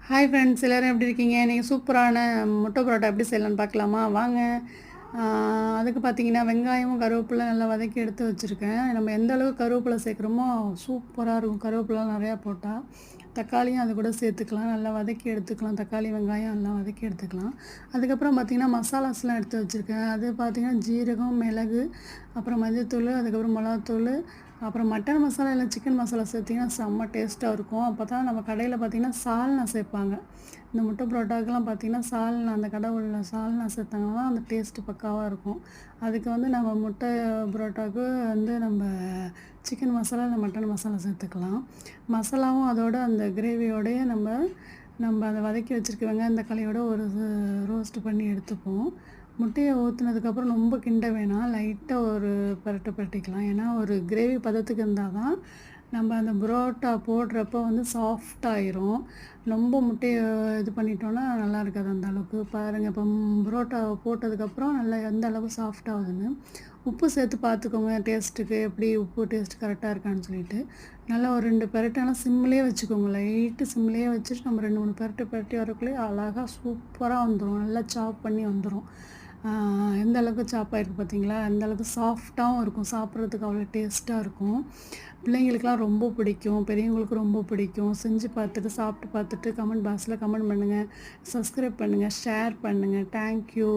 Hi friends, எல்லோரும் எப்படி இருக்கீங்க? நீங்கள் சூப்பரான முட்டை பரோட்டா எப்படி செய்யலான்னு பார்க்கலாமா? வாங்க. அதுக்கு பார்த்தீங்கன்னா வெங்காயமும் கருவேப்பிலை நல்லா வதக்கி எடுத்து வச்சுருக்கேன். நம்ம எந்த அளவுக்கு கருவேப்பிலை சேர்க்குறோமோ சூப்பராக இருக்கும். கருவேப்பிலாம் நிறையா போட்டால் தக்காளியும் அது கூட சேர்த்துக்கலாம். நல்லா வதக்கி எடுத்துக்கலாம். தக்காளி வெங்காயம் எல்லாம் வதக்கி எடுத்துக்கலாம். அதுக்கப்புறம் பார்த்திங்கன்னா மசாலாஸ்லாம் எடுத்து வச்சுருக்கேன். அது பார்த்திங்கன்னா ஜீரகம், மிளகு, அப்புறம் மஞ்சள்தூள், அதுக்கப்புறம் மிளகாத்தூள், அப்புறம் மட்டன் மசாலா இல்லை சிக்கன் மசாலா சேர்த்திங்கன்னா செம்ம டேஸ்ட்டாக இருக்கும். அப்போ தான் நம்ம கடையில் பார்த்திங்கன்னா சால்னா சேர்ப்பாங்க. இந்த முட்டை பரோட்டாக்கெலாம் பார்த்திங்கன்னா சால்னா, அந்த கடை உள்ள சால்னா சேர்த்தாங்கன்னா அந்த டேஸ்ட்டு பக்காவாக இருக்கும். அதுக்கு வந்து நம்ம முட்டை பரோட்டாவுக்கு வந்து நம்ம சிக்கன் மசாலா இல்லை மட்டன் மசாலா சேர்த்துக்கலாம். மசாலாவும் அதோட அந்த கிரேவியோடையே நம்ம அதை வதக்கி வச்சுருக்க வெங்காயம் தக்காளியோட ஒரு ரோஸ்ட் பண்ணி எடுத்துப்போம். முட்டையை ஊற்றுனதுக்கப்புறம் ரொம்ப கிண்ட வேணாம், லைட்டாக ஒரு பரட்டிக்கலாம். ஏன்னா ஒரு கிரேவி பதத்துக்கு இருந்தால் தான் நம்ம அந்த புரோட்டா போடுறப்போ வந்து சாஃப்டாகிரும். ரொம்ப முட்டையை இது பண்ணிட்டோன்னா நல்லா இருக்காது அந்த அளவுக்கு. பாருங்கள், இப்போ புரோட்டா போட்டதுக்கப்புறம் நல்லா எந்த அளவுக்கு சாஃப்டாகுதுன்னு. உப்பு சேர்த்து பார்த்துக்கோங்க டேஸ்ட்டுக்கு, எப்படி உப்பு டேஸ்ட் கரெக்டாக இருக்கான்னு சொல்லிட்டு. நல்லா ஒரு 2 பெரட்டெல்லாம் சிம்லேயே வச்சுக்கோங்க. லைட்டு சிம்லேயே வச்சுட்டு நம்ம 2, 3 பெரட்டி வரக்குள்ளேயே அழகாக சூப்பராக வந்துடும். நல்லா சாப் பண்ணி வந்துடும். எந்த அளவுக்கு சாப் ஆகிருக்கு பார்த்தீங்களா? எந்த அளவுக்கு சாஃப்டாகவும் இருக்கும். சாப்பிட்றதுக்கு அவ்வளோ டேஸ்ட்டாக இருக்கும். பிள்ளைங்களுக்கெலாம் ரொம்ப பிடிக்கும், பெரியவங்களுக்கு ரொம்ப பிடிக்கும். செஞ்சு பார்த்துட்டு சாப்பிட்டு பார்த்துட்டு கமெண்ட் பாக்ஸில் கமெண்ட் பண்ணுங்கள். சப்ஸ்கிரைப் பண்ணுங்கள், ஷேர் பண்ணுங்கள். தேங்க்யூ.